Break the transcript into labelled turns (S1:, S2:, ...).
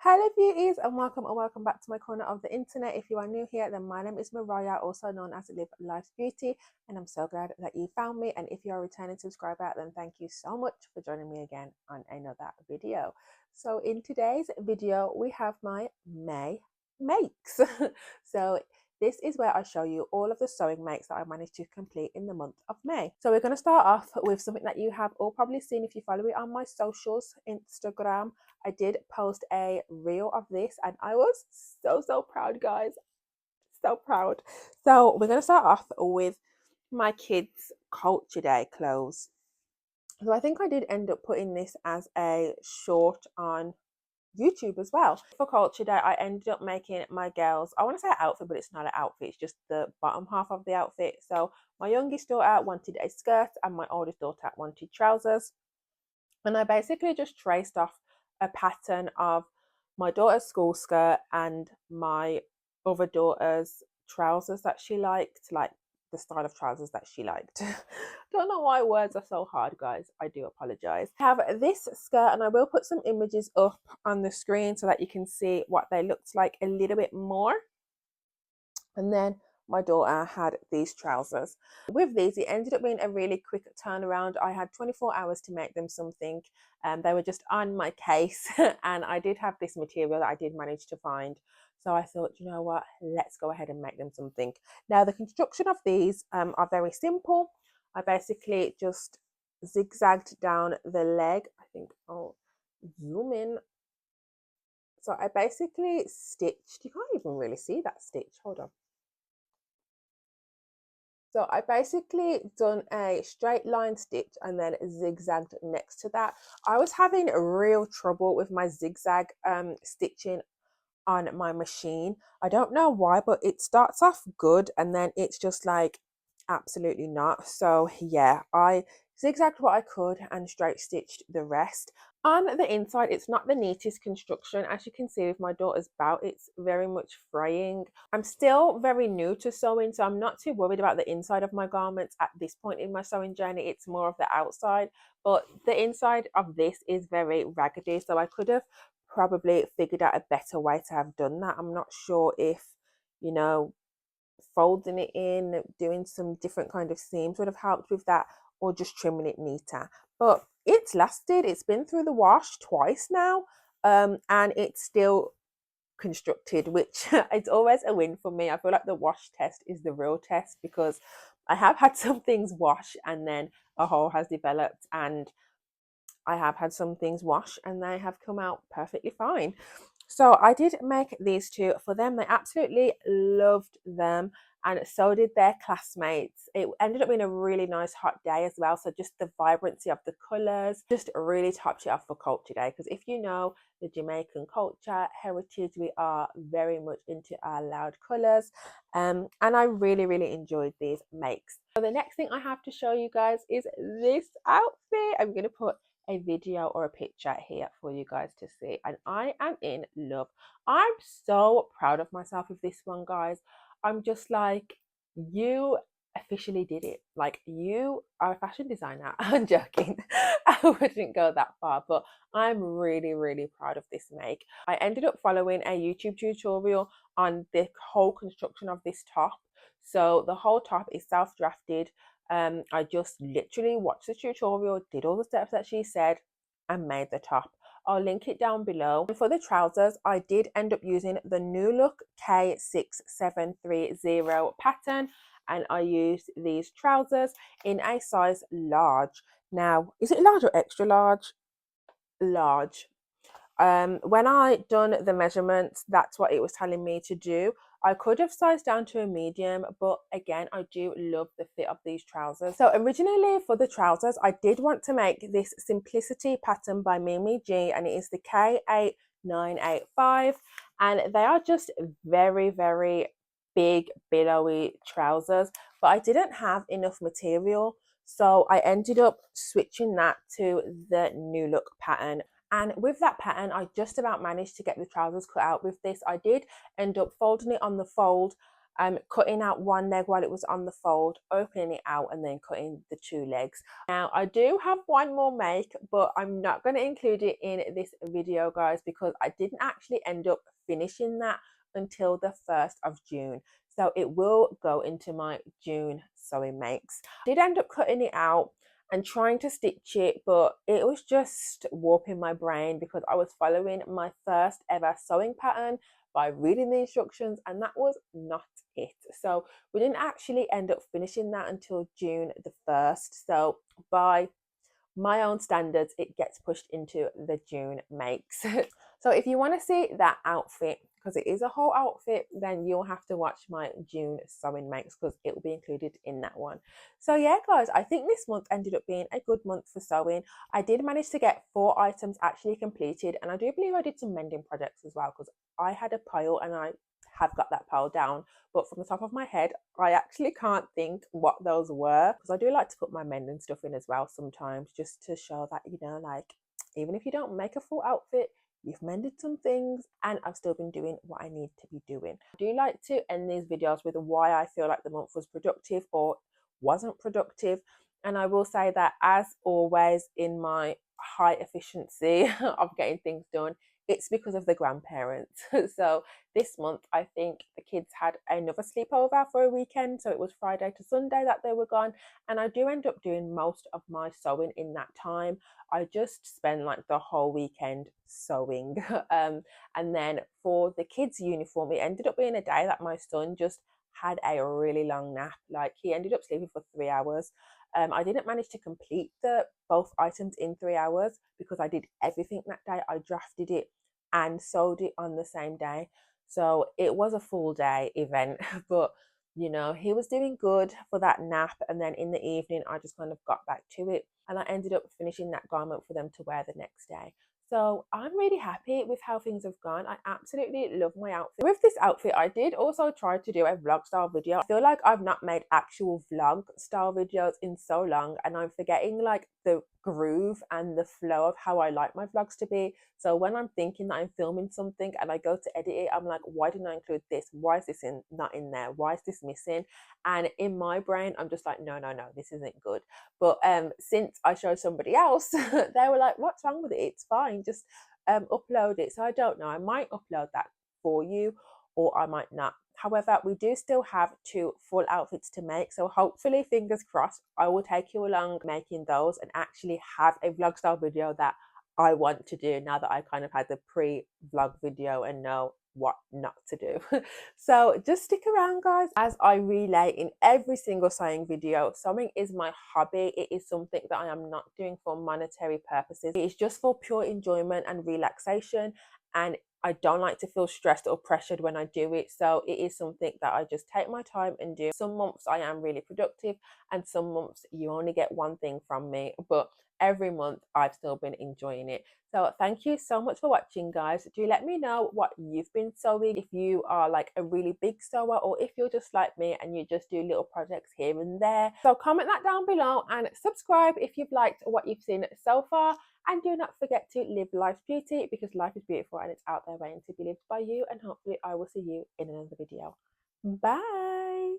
S1: Hello beauties and welcome back to my corner of the internet. If you are new here, then my name is Mariah, also known as Live Life's Beauty, and I'm so glad that you found me. And if you're a returning subscriber, then thank you so much for joining me again on another video. So in today's video we have my May makes. So this is where I show you all of the sewing makes that I managed to complete in the month of May. So we're going to start off with something that you have all probably seen if you follow me on my socials, Instagram. I did post a reel of this and I was so proud, guys. So proud. So we're going to start off with my kids' Culture Day clothes. So I think I did end up putting this as a short on YouTube as well. For Culture Day, I ended up making my girls, I want to say outfit, but it's not an outfit, it's just the bottom half of the outfit. So my youngest daughter wanted a skirt and my oldest daughter wanted trousers. And I basically just traced off a pattern of my daughter's school skirt and my other daughter's trousers that she liked, like the style of trousers that she liked. Don't know why words are so hard, guys. I do apologize. I have this skirt and I will put some images up on the screen so that you can see what they looked like a little bit more. And then my daughter had these trousers. With these, it ended up being a really quick turnaround. I had 24 hours to make them something. They were just on my case and I did have this material that I did manage to find. So I thought, you know what, let's go ahead and make them something. Now the construction of these are very simple. I basically just zigzagged down the leg. I think I'll zoom in. So I basically stitched, you can't even really see that stitch, hold on. So I basically done a straight line stitch and then zigzagged next to that. I was having real trouble with my zigzag stitching on my machine. I don't know why, but it starts off good and then it's just like absolutely not. So yeah, I zigzagged what I could and straight stitched the rest. On the inside, it's not the neatest construction. As you can see with my daughter's belt, it's very much fraying. I'm still very new to sewing, so I'm not too worried about the inside of my garments at this point in my sewing journey. It's more of the outside, but the inside of this is very raggedy, so I could have probably figured out a better way to have done that. I'm not sure if, you know, folding it in, doing some different kind of seams would have helped with that, or just trimming it neater. But it's lasted. It's been through the wash twice now, and it's still constructed, which is always a win for me. I feel like the wash test is the real test because I have had some things wash and then a hole has developed, and I have had some things wash and they have come out perfectly fine. So I did make these two for them. They absolutely loved them, and so did their classmates. It ended up being a really nice hot day as well. So just the vibrancy of the colours just really topped it off for Culture Day. Because if you know the Jamaican culture, heritage, we are very much into our loud colours. And I really enjoyed these makes. So the next thing I have to show you guys is this outfit. I'm going to put a video or a picture here for you guys to see, and I am in love. I'm so proud of myself with this one, guys. I'm just like, you officially did it. Like, you are a fashion designer. I'm joking. I wouldn't go that far, but I'm really proud of this make. I ended up following a YouTube tutorial on the whole construction of this top. So the whole top is self-drafted. I just literally watched the tutorial, did all the steps that she said, and made the top. I'll link it down below. And for the trousers, I did end up using the New Look K6730 pattern, and I used these trousers in a size large. Now, is it large or extra large? Large. When I done the measurements, that's what it was telling me to do. I could have sized down to a medium, but again, I do love the fit of these trousers. So originally for the trousers, I did want to make this Simplicity pattern by Mimi G, and it is the K8985, and they are just very big billowy trousers, but I didn't have enough material, so I ended up switching that to the New Look pattern. And with that pattern, I just about managed to get the trousers cut out. With this, I did end up folding it on the fold cutting out one leg while it was on the fold, opening it out, and then cutting the two legs. Now I do have one more make, but I'm not going to include it in this video, guys, because I didn't actually end up finishing that until the 1st of June. So it will go into my June sewing makes. I did end up cutting it out and trying to stitch it, but it was just warping my brain because I was following my first ever sewing pattern by reading the instructions, and that was not it. So we didn't actually end up finishing that until June the 1st. So by my own standards, it gets pushed into the June makes. So if you want to see that outfit, because it is a whole outfit, then you'll have to watch my June sewing makes because it will be included in that one. So yeah, guys, I think this month ended up being a good month for sewing. I did manage to get 4 items actually completed, and I do believe I did some mending projects as well because I had a pile and I have got that pile down, but from the top of my head I actually can't think what those were, because I do like to put my mending stuff in as well sometimes, just to show that, you know, like, even if you don't make a full outfit, you've mended some things, and I've still been doing what I need to be doing. I do like to end these videos with why I feel like the month was productive or wasn't productive, and I will say that, as always in my high efficiency of getting things done, it's because of the grandparents. So this month I think the kids had another sleepover for a weekend, so it was Friday to Sunday that they were gone, and I do end up doing most of my sewing in that time. I just spend like the whole weekend sewing. And then for the kids' uniform, it ended up being a day that my son just had a really long nap. Like, he ended up sleeping for 3 hours. I didn't manage to complete the both items in 3 hours because I did everything that day. I drafted it and sewed it on the same day. So it was a full day event, but you know, he was doing good for that nap. And then in the evening, I just kind of got back to it, and I ended up finishing that garment for them to wear the next day. So I'm really happy with how things have gone. I absolutely love my outfit. With this outfit, I did also try to do a vlog style video. I feel like I've not made actual vlog style videos in so long, and I'm forgetting like the groove and the flow of how I like my vlogs to be. So when I'm thinking that I'm filming something and I go to edit it, I'm like, why didn't I include this? Why is this not in there? Why is this missing? And in my brain, I'm just like, no, this isn't good. But since I showed somebody else, they were like, what's wrong with it? It's fine, just upload it. So I don't know, I might upload that for you, or I might not. However, we do still have 2 full outfits to make, so hopefully, fingers crossed, I will take you along making those and actually have a vlog style video that I want to do, now that I kind of had the pre-vlog video and know what not to do. So just stick around, guys, as I relay in every single sewing video. Sewing is my hobby. It is something that I am not doing for monetary purposes. It is just for pure enjoyment and relaxation, and I don't like to feel stressed or pressured when I do it. So it is something that I just take my time and do. Some months I am really productive, and some months you only get one thing from me, but every month I've still been enjoying it. So thank you so much for watching, guys. Do let me know what you've been sewing, if you are like a really big sewer, or if you're just like me and you just do little projects here and there. So comment that down below and subscribe if you've liked what you've seen so far. And do not forget to live life's beauty, because life is beautiful and it's out there waiting to be lived by you. And hopefully I will see you in another video. Bye.